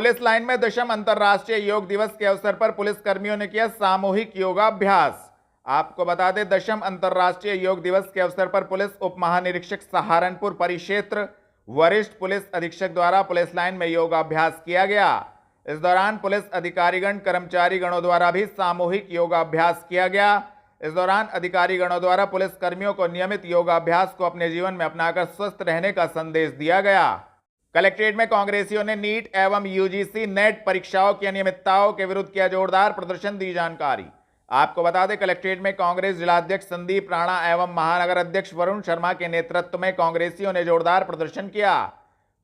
Police line में 10वीं अंतर्राष्ट्रीय योग दिवस के अवसर पर पुलिस कर्मियों ने किया सामूहिक योगाभ्यास। आपको बता दें, 10वीं अंतर्राष्ट्रीय योग दिवस के अवसर पर पुलिस उप महानिरीक्षक सहारनपुर परिक्षेत्र वरिष्ठ पुलिस अधीक्षक द्वारा पुलिस लाइन में योगाभ्यास किया गया। इस दौरान पुलिस अधिकारीगण कर्मचारी गणों द्वारा भी सामूहिक योगाभ्यास किया गया। इस दौरान अधिकारी गणों द्वारा पुलिस कर्मियों को नियमित योगाभ्यास को अपने जीवन में अपनाकर स्वस्थ रहने का संदेश दिया गया। कलेक्ट्रेट में कांग्रेसियों ने नीट एवं यूजीसी नेट परीक्षाओं की अनियमितताओं के विरुद्ध किया जोरदार प्रदर्शन, दी जानकारी। आपको बता दें, कलेक्ट्रेट में कांग्रेस जिलाध्यक्ष संदीप राणा एवं महानगर अध्यक्ष वरुण शर्मा के नेतृत्व में कांग्रेसियों ने जोरदार प्रदर्शन किया।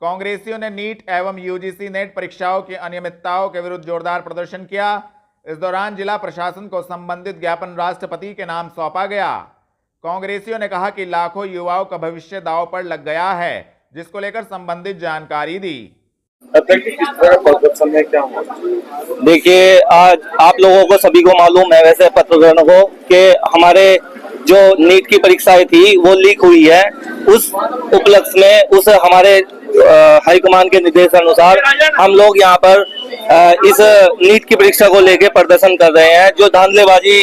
कांग्रेसियों ने नीट एवं यूजीसी नेट परीक्षाओं की अनियमितताओं के विरुद्ध जोरदार प्रदर्शन किया। इस दौरान जिला प्रशासन को संबंधित ज्ञापन राष्ट्रपति के नाम सौंपा गया। कांग्रेसियों ने कहा कि लाखों युवाओं का भविष्य दांव पर लग गया है, जिसको लेकर संबंधित जानकारी दी। देखिए, आज आप लोगों को सभी को मालूम है, वैसे पत्रकारों को, कि हमारे जो नीट की परीक्षाएं थी वो लीक हुई है। उस उपलक्ष्य में उस हमारे हाईकमान के निर्देश अनुसार हम लोग यहाँ पर इस नीट की परीक्षा को लेकर प्रदर्शन कर रहे हैं। जो धांधलेबाजी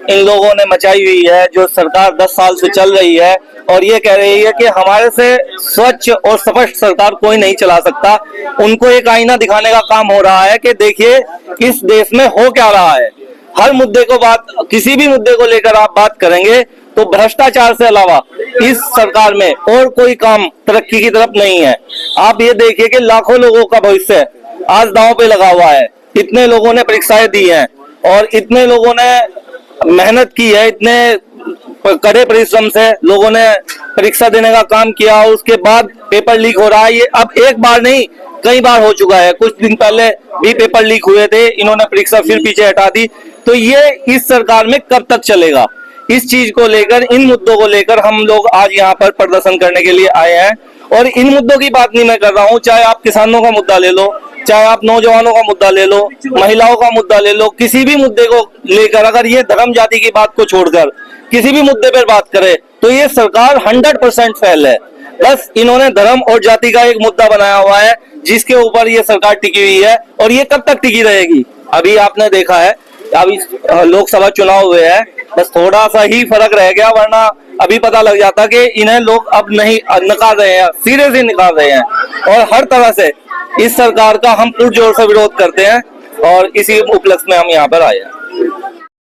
इन लोगों ने मचाई हुई है, जो सरकार 10 साल से चल रही है और ये कह रही है कि हमारे से स्वच्छ और स्पष्ट सरकार कोई नहीं चला सकता, उनको एक आईना दिखाने का काम हो रहा है कि देखिए इस देश में हो क्या रहा है। हर मुद्दे को किसी भी मुद्दे को लेकर आप बात करेंगे तो भ्रष्टाचार से अलावा इस सरकार में और कोई काम तरक्की की तरफ नहीं है। आप ये देखिए कि लाखों लोगों का भविष्य आज दांव पे लगा हुआ है। इतने लोगों ने परीक्षाएं दी हैं और इतने लोगों ने मेहनत की है, इतने कड़े परिश्रम से लोगों ने परीक्षा देने का काम किया, उसके बाद पेपर लीक हो रहा है। ये अब एक बार नहीं, कई बार हो चुका है। कुछ दिन पहले भी पेपर लीक हुए थे, इन्होंने परीक्षा फिर पीछे हटा दी। तो ये इस सरकार में कब तक चलेगा? इस चीज को लेकर, इन मुद्दों को लेकर हम लोग आज यहाँ पर प्रदर्शन करने के लिए आए हैं। और इन मुद्दों की बात नहीं मैं कर रहा हूँ, चाहे आप किसानों का मुद्दा ले लो, चाहे आप नौजवानों का मुद्दा ले लो, महिलाओं का मुद्दा ले लो, किसी भी मुद्दे को लेकर अगर ये धर्म जाति की बात को छोड़कर किसी भी मुद्दे पर बात करे तो ये सरकार 100% फेल है। बस इन्होंने धर्म और जाति का एक मुद्दा बनाया हुआ है जिसके ऊपर ये सरकार टिकी हुई है और ये कब तक टिकी रहेगी? अभी आपने देखा है, अभी लोकसभा चुनाव हुए हैं, बस थोड़ा सा ही फर्क रह गया, वरना अभी पता लग जाता कि इन्हें लोग अब नहीं निकाल रहे हैं, सिरे से निकाल रहे हैं। और हर तरह से इस सरकार का हम पुरजोर से विरोध करते हैं और इसी उपलक्ष्य में हम यहाँ पर आए हैं।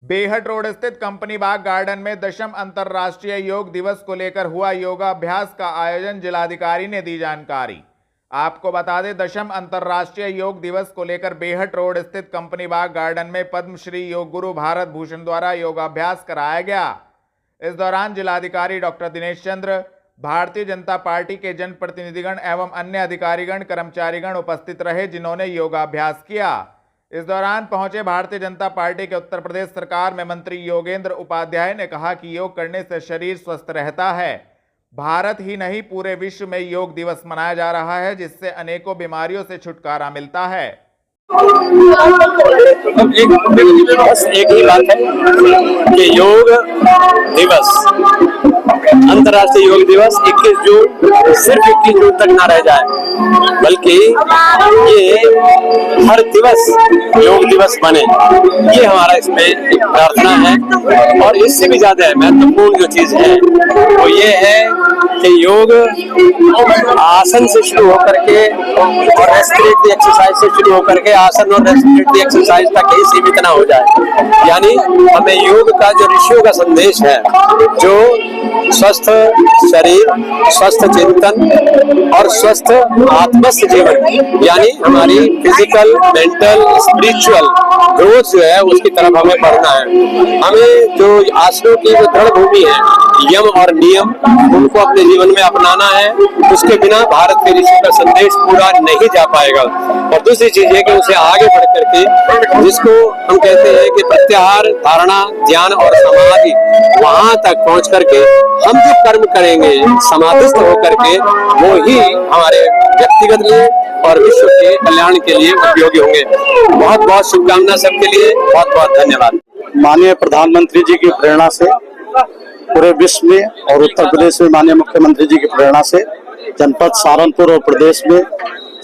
बेहट रोड स्थित कंपनी बाग गार्डन में 10वीं अंतर्राष्ट्रीय योग दिवस को लेकर हुआ योगाभ्यास का आयोजन, जिलाधिकारी ने दी जानकारी। आपको बता दें, 10वीं अंतर्राष्ट्रीय योग दिवस को लेकर बेहट रोड स्थित कंपनी बाग गार्डन में पद्मश्री योग गुरु भारत भूषण द्वारा योगाभ्यास कराया गया। इस दौरान जिलाधिकारी डॉक्टर दिनेश चंद्र, भारतीय जनता पार्टी के जनप्रतिनिधिगण एवं अन्य अधिकारीगण कर्मचारीगण उपस्थित रहे, जिन्होंने योगाभ्यास किया। इस दौरान पहुंचे भारतीय जनता पार्टी के उत्तर प्रदेश सरकार में मंत्री योगेंद्र उपाध्याय ने कहा कि योग करने से शरीर स्वस्थ रहता है। भारत ही नहीं, पूरे विश्व में योग दिवस मनाया जा रहा है, जिससे अनेकों बीमारियों से छुटकारा मिलता है। बस एक ही बात है कि योग दिवस, अंतर्राष्ट्रीय योग दिवस 21 जून सिर्फ 21 जून तक ना रह जाए, बल्कि ये हर दिवस योग दिवस बने, ये हमारा इसमें एक प्रार्थना है। और इससे भी ज्यादा महत्वपूर्ण जो चीज है वो ये है कि योग आसन से शुरू होकर के और रेस्पिरेटरी एक्सरसाइज से शुरू होकर के आसन और रेस्पिरेटरी एक्सरसाइज तक ही सीमित ना हो जाए। यानी हमें योग का जो ऋषियों का संदेश है, जो स्वस्थ शरीर, स्वस्थ चिंतन और स्वस्थ आत्मस्थ जीवन, यानी हमारी फिजिकल, मेंटल, स्पिरिचुअल ग्रोथ जो है उसकी तरफ हमें बढ़ना है। हमें जो आसनों की जो दृढ़ भूमि है, यम और नियम, उनको अपने जीवन में अपनाना है। उसके बिना भारत के ऋषियों का संदेश पूरा नहीं जा पाएगा। और दूसरी चीज है कि उसे आगे बढ़ करके, जिसको हम कहते हैं कि प्रत्याहार, धारणा, ध्यान और समाधि, वहां तक पहुंच करके हम जो कर्म करेंगे समाधिस्थ होकर के, वो ही हमारे व्यक्तिगत लिए और विश्व के कल्याण के लिए उपयोगी होंगे। बहुत बहुत शुभकामना सबके लिए, बहुत बहुत धन्यवाद। माननीय प्रधानमंत्री जी की प्रेरणा से पूरे विश्व में और उत्तर प्रदेश में माननीय मुख्यमंत्री जी की प्रेरणा से जनपद सहारनपुर और प्रदेश में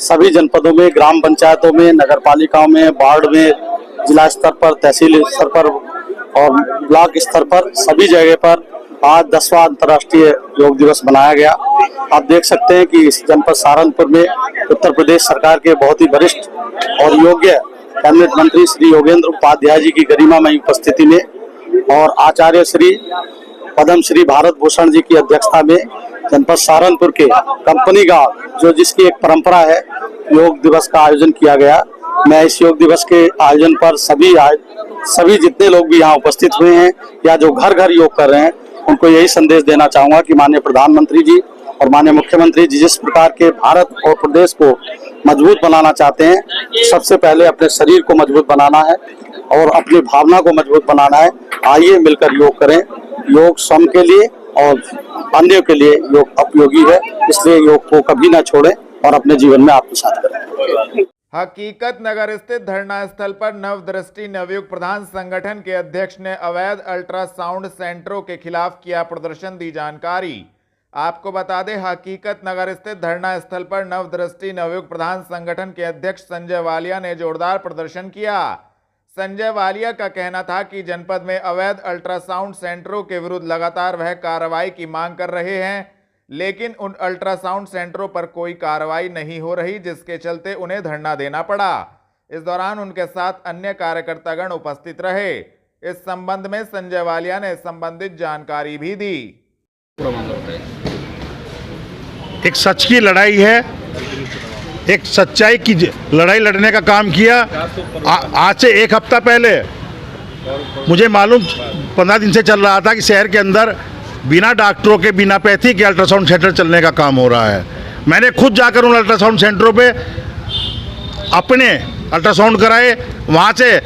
सभी जनपदों में, ग्राम पंचायतों में, नगर पालिकाओं में, वार्ड में, जिला स्तर पर, तहसील स्तर पर और ब्लॉक स्तर पर सभी जगह पर आज 10वां अंतर्राष्ट्रीय योग दिवस मनाया गया। आप देख सकते हैं कि इस जनपद सहारनपुर में उत्तर प्रदेश सरकार के बहुत ही वरिष्ठ और योग्य कैबिनेट मंत्री श्री योगेंद्र उपाध्याय जी की गरिमामयी उपस्थिति में और आचार्य श्री पद्म श्री भारत भूषण जी की अध्यक्षता में जनपद सहारनपुर के कंपनी गांव, जो जिसकी एक परंपरा है, योग दिवस का आयोजन किया गया। मैं इस योग दिवस के आयोजन पर सभी जितने लोग भी यहाँ उपस्थित हुए हैं या जो घर घर योग कर रहे हैं, उनको यही संदेश देना चाहूंगा कि माननीय प्रधानमंत्री जी और माननीय मुख्यमंत्री जी जिस प्रकार के भारत और प्रदेश को मजबूत बनाना चाहते हैं, सबसे पहले अपने शरीर को मजबूत बनाना है और अपनी भावना को मजबूत बनाना है। आइए मिलकर योग करें। योग स्वयं के लिए और अन्यों के लिए योग उपयोगी है, इसलिए योग को कभी ना छोड़ें और अपने जीवन में आत्मसात करें। हकीकत नगर स्थित धरना स्थल पर नवदृष्टि नवयुग प्रधान संगठन के अध्यक्ष ने अवैध अल्ट्रासाउंड सेंटरों के खिलाफ किया प्रदर्शन, दी जानकारी। आपको बता दें, हकीकत नगर स्थित धरना स्थल पर नवदृष्टि नवयुग प्रधान संगठन के अध्यक्ष संजय वालिया ने जोरदार प्रदर्शन किया। संजय वालिया का कहना था कि जनपद में अवैध अल्ट्रासाउंड सेंटरों के विरुद्ध लगातार वह कार्रवाई की मांग कर रहे हैं, लेकिन उन अल्ट्रासाउंड सेंटरों पर कोई कार्रवाई नहीं हो रही, जिसके चलते उन्हें धरना देना पड़ा। इस दौरान उनके साथ अन्य कार्यकर्तागण उपस्थित रहे। इस संबंध में संजय वालिया ने संबंधित जानकारी भी दी। एक सच की लड़ाई है, एक सच्चाई की लड़ाई लड़ने का काम किया। आज से एक हफ्ता पहले मुझे मालूम 15 दिन से चल रहा था कि शहर के अंदर बिना डॉक्टरों के, बिना पैथी के अल्ट्रासाउंड सेंटर चलने का काम हो रहा है। मैंने खुद जाकर उन अल्ट्रासाउंड सेंटरों पे अपने अल्ट्रासाउंड कराए। वहाँ से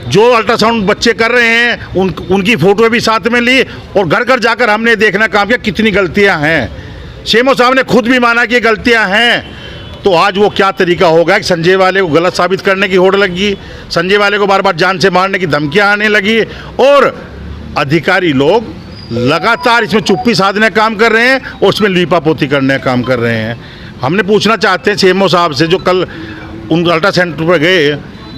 जो अल्ट्रासाउंड बच्चे कर रहे हैं उनकी फ़ोटो भी साथ में ली और घर घर जाकर हमने देखना काम किया कितनी गलतियाँ हैं। सीएमओ साहब ने खुद भी माना कि गलतियाँ हैं। तो आज वो क्या तरीका होगा कि संजय वाले को गलत साबित करने की होड़ लगी, संजय वाले को बार बार जान से मारने की धमकियाँ आने लगी और अधिकारी लोग लगातार इसमें चुप्पी साधने का काम कर रहे हैं और उसमें लीपापोती करने का काम कर रहे हैं। हमने पूछना चाहते हैं सीएमओ साहब से, जो कल उन अल्ट्रा सेंटर पर गए,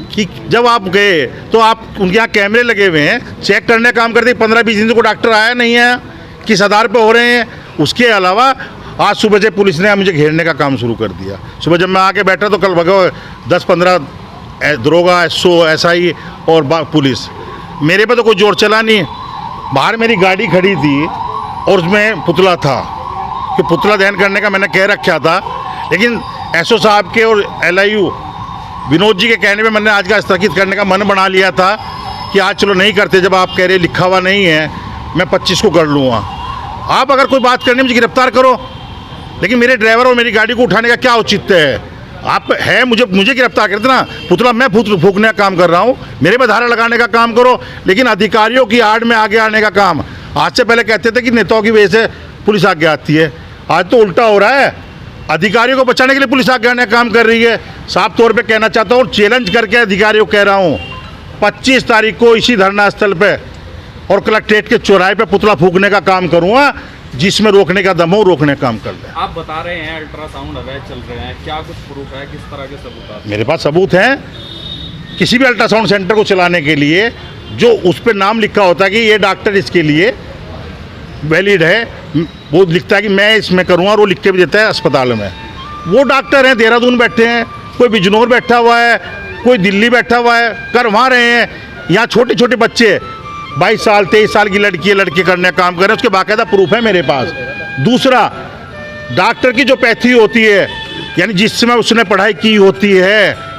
कि जब आप गए तो आप उनके यहाँ कैमरे लगे हुए हैं, चेक करने का काम करते, 15-20 दिन से कोई डॉक्टर आया नहीं है, किस आधार पर हो रहे हैं। उसके अलावा आज सुबह से पुलिस ने मुझे घेरने का काम शुरू कर दिया। सुबह जब मैं आके बैठा तो कल भगो 10-15 दरोगा, एसओ, एसआई और पुलिस। मेरे पे तो कोई जोर चला नहीं। बाहर मेरी गाड़ी खड़ी थी और उसमें पुतला था कि पुतला दहन करने का मैंने कह रखा था, लेकिन एसओ साहब के और एलआईयू विनोद जी के कहने पे मैंने आज का स्थगित करने का मन बना लिया था कि आज चलो नहीं करते, जब आप कह रहे लिखा हुआ नहीं है, मैं 25 को कर लूँगा। आप अगर कोई बात करनी मुझे गिरफ्तार करो, लेकिन मेरे ड्राइवर और मेरी गाड़ी को उठाने का क्या औचित्य है? आप है मुझे गिरफ्तार कर देना, पुतला मैं फूकने का काम कर रहा हूँ, मेरे पे धारा लगाने का काम करो, लेकिन अधिकारियों की आड़ में आगे आने का काम। आज से पहले कहते थे कि नेताओं की वजह से पुलिस आगे आती है, आज तो उल्टा हो रहा है। अधिकारियों को बचाने के लिए पुलिस आगे आने का काम कर रही है। साफ तौर पे कहना चाहता हूँ, चैलेंज करके अधिकारियों को कह रहा हूँ, 25 तारीख को इसी धरना स्थल पे और कलेक्ट्रेट के चौराहे पे पुतला फूकने का काम करूँगा, जिसमें रोकने का दम हो रोकने का काम कर ले। आप बता रहे हैं अल्ट्रासाउंड अवैध चल रहे हैं, क्या कुछ प्रूफ है? किस तरह के सबूत? मेरे पास सबूत हैं। किसी भी अल्ट्रासाउंड सेंटर को चलाने के लिए जो उस पर नाम लिखा होता है कि ये डॉक्टर इसके लिए वैलिड है, वो लिखता है कि मैं इसमें करूँगा, और वो लिख के भी देता है अस्पताल में। वो डॉक्टर हैं, देहरादून बैठे हैं, कोई बिजनौर बैठा हुआ है, कोई दिल्ली बैठा हुआ है, कर वहाँ रहे हैं। यहाँ छोटे छोटे बच्चे 22 साल 23 साल की लड़के करने का काम कर रहे हैं, उसके बाकायदा प्रूफ है मेरे पास। दूसरा, डॉक्टर की जो पैथी होती है, यानी जिसमें उसने पढ़ाई की होती है,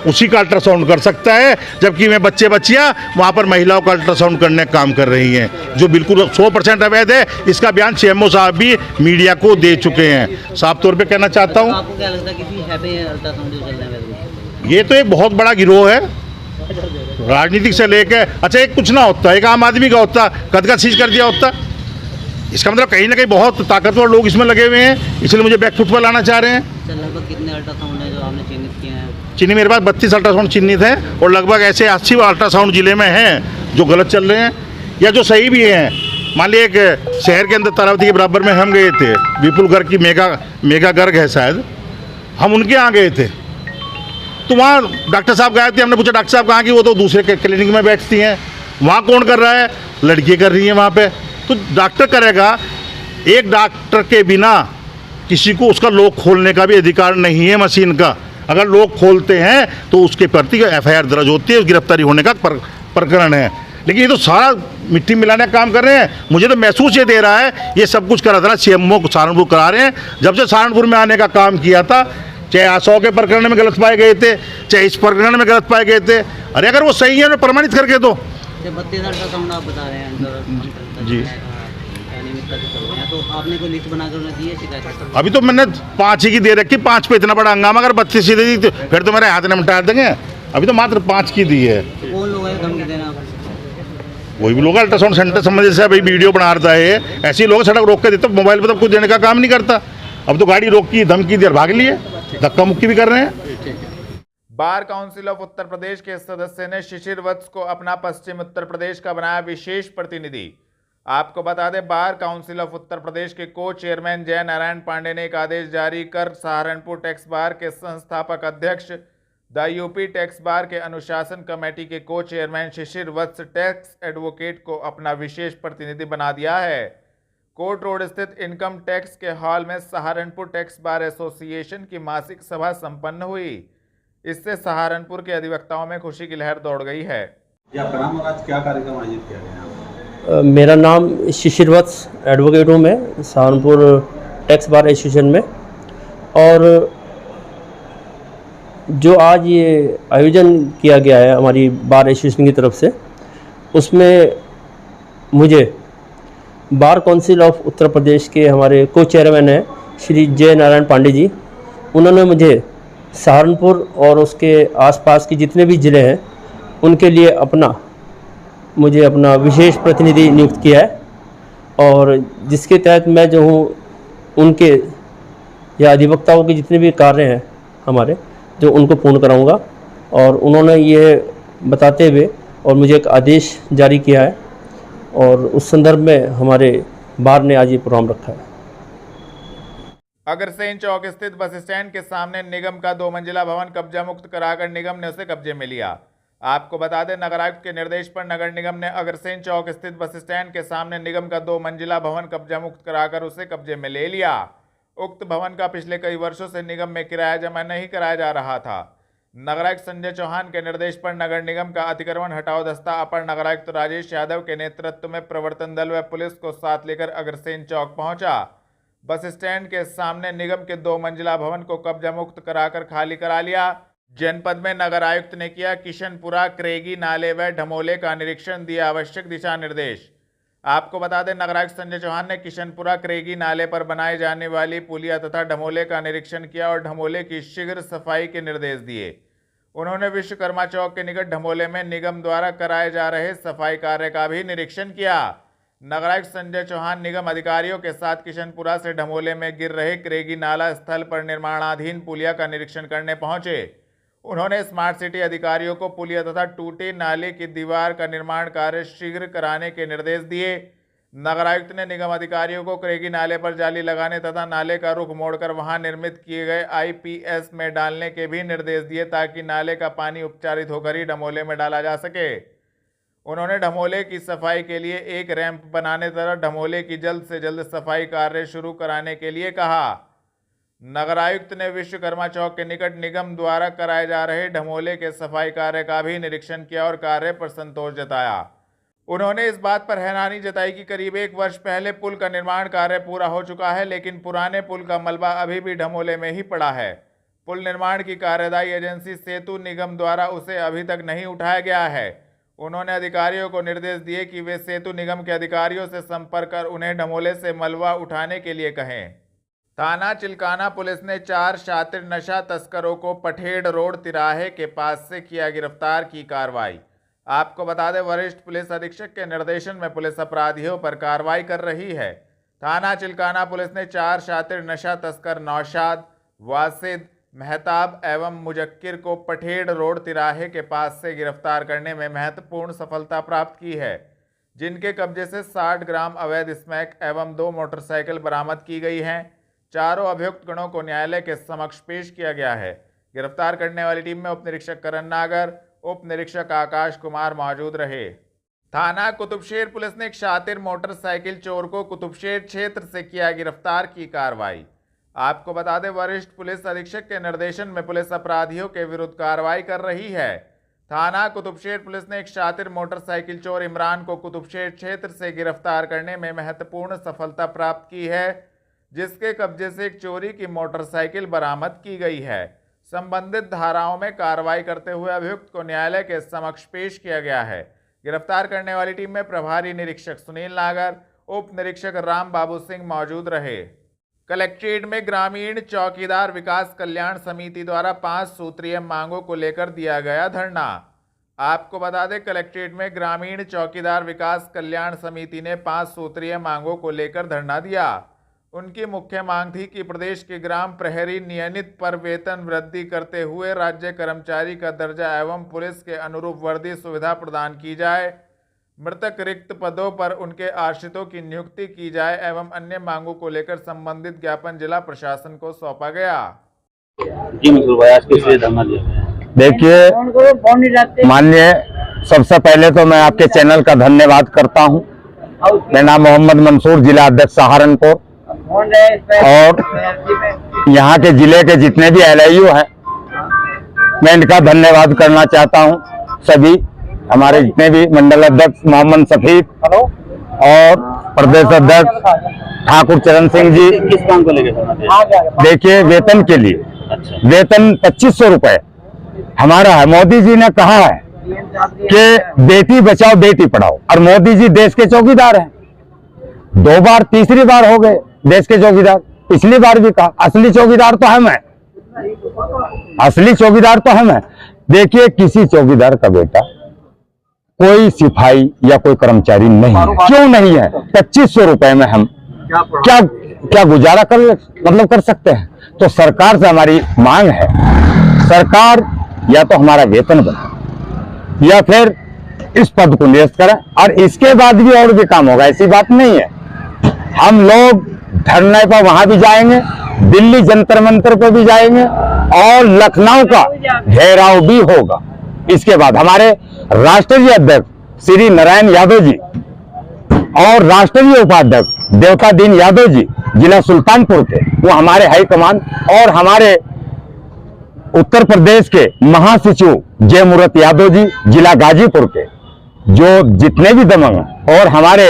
उसी का अल्ट्रासाउंड कर सकता है, जबकि मैं बच्चियाँ वहाँ पर महिलाओं का अल्ट्रासाउंड करने का काम कर रही हैं, जो बिल्कुल 100% अवैध है। इसका बयान सीएमओ साहब भी मीडिया को दे चुके हैं। साफ तौर पे कहना चाहता हूँ, आपको क्या लगता है किसी है पे अल्ट्रासाउंड जो चल रहा है? ये तो एक बहुत बड़ा गिरोह है, राजनीतिक से लेकर। अच्छा, एक कुछ ना होता, एक आम आदमी का होता, कद सीज कर दिया होता। इसका मतलब कहीं ना कहीं बहुत ताकतवर लोग इसमें लगे हुए हैं, इसलिए मुझे बैकफुट पर लाना चाह रहे हैं। लगभग कितने अल्ट्रासाउंड है जो आपने चिन्हित किए हैं? मेरे पास 32 अल्ट्रासाउंड चिन्हित हैं और लगभग ऐसे 80 अल्ट्रासाउंड जिले में हैं जो गलत चल रहे हैं या जो सही भी हैं। मान लीजिए एक शहर के अंदर तारावती के बराबर में हम गए थे, विपुल गर्ग की मेगा गर्ग है शायद, हम उनके यहाँ गए थे, तो वहाँ डॉक्टर साहब गए थे, हमने पूछा डॉक्टर साहब कहाँ की, वो तो दूसरे क्लिनिक में बैठती हैं। वहाँ कौन कर रहा है? लड़की कर रही है वहाँ पे। तो डॉक्टर करेगा, एक डॉक्टर के बिना किसी को उसका लॉक खोलने का भी अधिकार नहीं है मशीन का। अगर लॉक खोलते हैं तो उसके प्रति FIR दर्ज होती है, गिरफ्तारी होने का प्रकरण है। लेकिन ये तो सारा मिट्टी मिलाने का काम कर रहे हैं। मुझे तो महसूस ये दे रहा है ये सब कुछ करा था ना CMO को सहारनपुर करा रहे हैं। जब से सहारनपुर में आने का काम किया था, चाहे 100 के प्रकरण में गलत पाए गए थे, चाहे इस प्रकरण में गलत पाए गए थे। अरे अगर वो सही है तो प्रमाणित करके दो। 32 अल्ट्रासाउंड आप बता रहे हैं जी। अनियमितता से चल रहे हैं, तो आपने कोई लिस्ट बनाकर उन्हें दी है शिकायत? अभी तो मैंने 5 ही की दे रखी, 5 पे इतना बड़ा हंगामा। अगर 32 ही दे दी तो फिर तो मेरे हाथ में मिटा देंगे। अभी तो मात्र 5 की दी है। तो कौन लोग हैं धमकी देना? वही भी लोग अल्ट्रासाउंड सेंटर समझ से भाई वीडियो बना रहा है, ऐसे ही लोग सड़क रोक के देते, मोबाइल पर तो कुछ देने का काम नहीं करता। अब तो गाड़ी रोक की, धमकी दी और भाग लिए, धक्का मुक्की भी कर रहे हैं। Bar council of Uttar Pradesh के सदस्य ने शिशिर वत्स को अपना पश्चिम उत्तर प्रदेश का बनाया विशेष प्रतिनिधि। आपको बता दें, bar council of Uttar Pradesh के को चेयरमैन जय नारायण पांडे ने एक आदेश जारी कर सहारनपुर टैक्स बार के संस्थापक अध्यक्ष, द यूपी टैक्स बार के अनुशासन कमेटी के को चेयरमैन शिशिर वत्स टैक्स एडवोकेट को अपना विशेष प्रतिनिधि बना दिया है। कोर्ट रोड स्थित इनकम टैक्स के हॉल में सहारनपुर टैक्स बार एसोसिएशन की मासिक सभा संपन्न हुई। इससे सहारनपुर के अधिवक्ताओं में खुशी की लहर दौड़ गई है। आपका नाम और आज क्या कार्यक्रम आयोजित किया गया? मेरा नाम शिशिर वत्स, एडवोकेट हूँ मैं सहारनपुर टैक्स बार एसोसिएशन में। और जो आज ये आयोजन किया गया है हमारी बार एसोसिएशन की तरफ से, उसमें मुझे bar council of Uttar Pradesh के हमारे को चेयरमैन हैं श्री जय नारायण पांडे जी, उन्होंने मुझे सहारनपुर और उसके आसपास के जितने भी ज़िले हैं उनके लिए मुझे अपना विशेष प्रतिनिधि नियुक्त किया है। और जिसके तहत मैं जो हूँ उनके या अधिवक्ताओं के जितने भी कार्य हैं हमारे, जो उनको पूर्ण कराऊंगा। और उन्होंने ये बताते हुए और मुझे एक आदेश जारी किया है, और उस संदर्भ में हमारे बार ने आज ये प्रोग्राम रखा है। अग्रसेन चौक स्थित बस स्टैंड के सामने निगम का 2 मंजिला भवन कब्जा मुक्त कराकर निगम ने उसे कब्जे में लिया। आपको बता दें, नगर आयुक्त के निर्देश पर नगर निगम ने अग्रसेन चौक स्थित बस स्टैंड के सामने निगम का 2 मंजिला भवन कब्जा मुक्त कराकर उसे कब्जे में ले लिया। उक्त भवन का पिछले कई वर्षों से निगम में किराया जमा नहीं कराया जा रहा था। नगर आयुक्त संजय चौहान के निर्देश पर नगर निगम का अतिक्रमण हटाओ दस्ता अपर नगर आयुक्त राजेश यादव के नेतृत्व में प्रवर्तन दल व पुलिस को साथ लेकर अग्रसेन चौक पहुंचा। बस स्टैंड के सामने निगम के 2 मंजिला भवन को कब्जा मुक्त कराकर खाली करा लिया। जनपद में नगर आयुक्त ने किया किशनपुरा, क्रेगी नाले व ढमोले का निरीक्षण, दिए आवश्यक दिशा निर्देश। आपको बता दें, नगर आयुक्त संजय चौहान ने किशनपुरा क्रेगी नाले पर बनाए जाने वाली पुलिया तथा ढमोले का निरीक्षण किया और ढमोले की शीघ्र सफाई के निर्देश दिए। उन्होंने विश्वकर्मा चौक के निकट ढमोले में निगम द्वारा कराए जा रहे सफाई कार्य का भी निरीक्षण किया। नगर आयुक्त संजय चौहान निगम अधिकारियों के साथ किशनपुरा से ढमोले में गिर रहे क्रेगी नाला स्थल पर निर्माणाधीन पुलिया का निरीक्षण करने पहुंचे। उन्होंने स्मार्ट सिटी अधिकारियों को पुलिया तथा टूटे नाले की दीवार का निर्माण कार्य शीघ्र कराने के निर्देश दिए। नगर आयुक्त ने निगम अधिकारियों को क्रेगी नाले पर जाली लगाने तथा नाले का रुख मोड़कर वहां निर्मित किए गए IPS में डालने के भी निर्देश दिए, ताकि नाले का पानी उपचारित होकर ही ढमोले में डाला जा सके। उन्होंने ढमोले की सफाई के लिए एक रैंप बनाने तथा ढमोले की जल्द से जल्द सफाई कार्य शुरू कराने के लिए कहा। नगर आयुक्त ने विश्वकर्मा चौक के निकट निगम द्वारा कराए जा रहे ढमोले के सफाई कार्य का भी निरीक्षण किया और कार्य पर संतोष जताया। उन्होंने इस बात पर हैरानी जताई कि करीब 1 वर्ष पहले पुल का निर्माण कार्य पूरा हो चुका है, लेकिन पुराने पुल का मलबा अभी भी ढमोले में ही पड़ा है। पुल निर्माण की कार्यदायी एजेंसी सेतु निगम द्वारा उसे अभी तक नहीं उठाया गया है। उन्होंने अधिकारियों को निर्देश दिए कि वे सेतु निगम के अधिकारियों से संपर्क कर उन्हें ढमोले से मलबा उठाने के लिए कहें। थाना चिल्काना पुलिस ने 4 शातिर नशा तस्करों को पठेड़ रोड तिराहे के पास से किया गिरफ्तार की कार्रवाई। आपको बता दें, वरिष्ठ पुलिस अधीक्षक के निर्देशन में पुलिस अपराधियों पर कार्रवाई कर रही है। थाना चिल्काना पुलिस ने 4 शातिर नशा तस्कर नौशाद, वासिद, मेहताब एवं मुजक्किर को पठेड़ रोड तिराहे के पास से गिरफ्तार करने में महत्वपूर्ण सफलता प्राप्त की है, जिनके कब्जे से 60 ग्राम अवैध स्मैक एवं 2 मोटरसाइकिल बरामद की गई हैं। चारों अभियुक्त गणों को न्यायालय के समक्ष पेश किया गया है। गिरफ्तार करने वाली टीम में उप निरीक्षक करण नागर, उप निरीक्षक आकाश कुमार मौजूद रहे। थाना कुतुबशेर पुलिस ने एक शातिर मोटरसाइकिल चोर को कुतुबशेर क्षेत्र से किया गिरफ्तार की कार्रवाई। आपको बता दें, वरिष्ठ पुलिस अधीक्षक के निर्देशन में पुलिस अपराधियों के विरुद्ध कार्रवाई कर रही है। थाना कुतुबशेर पुलिस ने एक शातिर मोटरसाइकिल चोर इमरान को कुतुबशेर क्षेत्र से गिरफ्तार करने में महत्वपूर्ण सफलता प्राप्त की है, जिसके कब्जे से एक चोरी की मोटरसाइकिल बरामद की गई है। संबंधित धाराओं में कार्रवाई करते हुए अभियुक्त को न्यायालय के समक्ष पेश किया गया है। गिरफ्तार करने वाली टीम में प्रभारी निरीक्षक सुनील नागर, उप निरीक्षक राम बाबू सिंह मौजूद रहे। कलेक्ट्रेट में ग्रामीण चौकीदार विकास कल्याण समिति द्वारा 5 सूत्रीय मांगों को लेकर दिया गया धरना। आपको बता दें, कलेक्ट्रेट में ग्रामीण चौकीदार विकास कल्याण समिति ने 5 सूत्रीय मांगों को लेकर धरना दिया। उनकी मुख्य मांग थी कि प्रदेश के ग्राम प्रहरी नियमित पर वेतन वृद्धि करते हुए राज्य कर्मचारी का दर्जा एवं पुलिस के अनुरूप वर्दी सुविधा प्रदान की जाए, मृतक रिक्त पदों पर उनके आश्रितों की नियुक्ति की जाए एवं अन्य मांगों को लेकर संबंधित ज्ञापन जिला प्रशासन को सौंपा गया। देखिए माननीय, सबसे पहले तो मैं आपके चैनल का धन्यवाद करता हूं। मेरा नाम मोहम्मद मंसूर, जिला अध्यक्ष सहारनपुर, और यहाँ के जिले के जितने भी LIU हैं मैं इनका धन्यवाद करना चाहता हूँ। सभी हमारे जितने भी मंडल अध्यक्ष मोहम्मद सफीक और प्रदेश अध्यक्ष ठाकुर चरण सिंह जी, किस काम को लेकर? देखिए, वेतन के लिए वेतन 2500 रुपए हमारा है। मोदी जी ने कहा है कि बेटी बचाओ बेटी पढ़ाओ, और मोदी जी देश के चौकीदार हैं। 2 बार, तीसरी बार हो गए देश के चौकीदार। पिछली बार भी कहा असली चौकीदार तो हम हैं, असली चौकीदार तो हम हैं। देखिए, किसी चौकीदार का बेटा कोई सिपाही या कोई कर्मचारी नहीं है। क्यों नहीं है? 2500 रुपए में हम क्या गुजारा कर सकते हैं? तो सरकार से हमारी मांग है, सरकार या तो हमारा वेतन बढ़ाए या फिर इस पद को निरस्त करें, और इसके बाद भी और भी काम होगा, ऐसी बात नहीं है। हम लोग धरने पर वहां भी जाएंगे, दिल्ली जंतर मंतर पर भी जाएंगे, और लखनऊ का घेराव भी होगा। इसके बाद हमारे राष्ट्रीय अध्यक्ष श्री नारायण यादव जी और राष्ट्रीय उपाध्यक्ष देवता दीन यादव जी, जिला सुल्तानपुर के, वो हमारे हाईकमान, और हमारे उत्तर प्रदेश के महासचिव जयमुरत यादव जी, जिला गाजीपुर के, जो जितने भी दमंग, और हमारे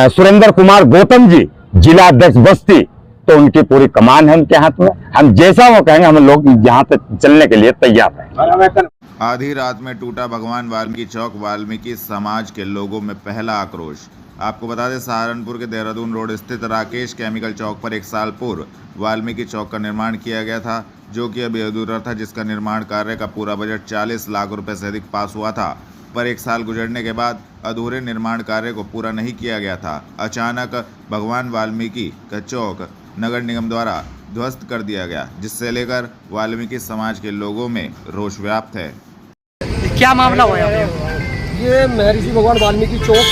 सुरेंद्र कुमार गौतम जी, जिला अध्यक्ष बस्ती, तो उनकी पूरी कमान है उनके हाथ में। हम जैसा वो कहेंगे, हम लोग यहाँ पे चलने के लिए तैयार हैं। आधी रात में टूटा भगवान वाल्मीकि चौक, वाल्मीकि समाज के लोगों में पहला आक्रोश। आपको बता दें, सहारनपुर के देहरादून रोड स्थित राकेश केमिकल चौक पर 1 साल पूर्व वाल्मीकि चौक का निर्माण किया गया था, जो कि अभी अधूरा था, जिसका निर्माण कार्य का पूरा बजट 40 लाख रुपए से अधिक पास हुआ था। पर 1 साल गुजरने के बाद अधूरे निर्माण कार्य को पूरा नहीं किया गया था। अचानक भगवान वाल्मीकि का चौक नगर निगम द्वारा ध्वस्त कर दिया गया, जिससे लेकर वाल्मीकि समाज के लोगों में रोष व्याप्त है। क्या मामला हुआ? ये महर्षि भगवान वाल्मीकि चौक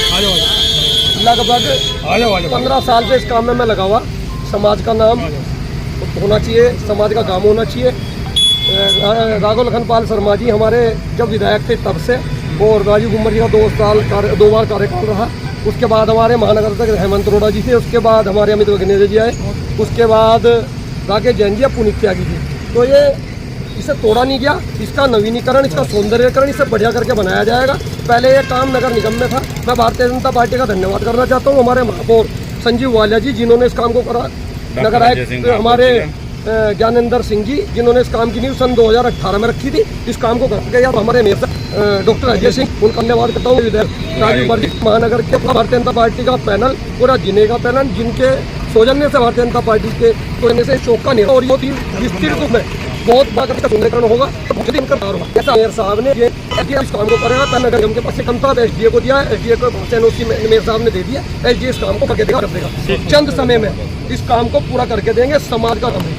लगभग 15 साल से इस काम में मैं लगा हुआ। समाज का नाम होना चाहिए, समाज का काम होना चाहिए। राघव लखनपाल शर्मा जी हमारे जब विधायक थे तब से, और राजीव कुमार जी का 2 बार कार्यकाल रहा। उसके बाद हमारे महानगर तक हेमंत अरोड़ा जी थे, उसके बाद हमारे अमित वघनेरे जी आए, उसके बाद राकेश जैन जी, पुनीत त्यागी जी। तो ये इसे तोड़ा नहीं गया, इसका नवीनीकरण, इसका सौंदर्यकरण इसे बढ़िया करके बनाया जाएगा। पहले ये काम नगर निगम में था। मैं भारतीय जनता पार्टी का धन्यवाद करना चाहता हूँ हमारे महापौर संजीव वालिया जी, जिन्होंने इस काम को करा। नगर आयुक्त हमारे ज्ञानेंद्र सिंह जी, जिन्होंने इस काम की नींव सन 2018 में रखी थी, इस काम को करके। या हमारे मेयर डॉक्टर अजय सिंह, उनका धन्यवाद करता हूँ। राजीव वर्दी महानगर के भारतीय जनता पार्टी का पैनल, पूरा जिले का पैनल, जिनके सौजन्य से भारतीय जनता पार्टी के सौजन्य से शोक का निर्णय, और ये विस्तृत रूप में बहुत बड़ा सुंदरीकरण होगा। ऐसा मेयर साहब ने इस काम को करेगा, तब नगर निगम के पास से कम था, SDA को दिया, SDA को NOC मेयर साहब ने दे दिया। SDA इस काम को करके देगा। चंद समय में इस काम को पूरा करके देंगे। समाज का काम है।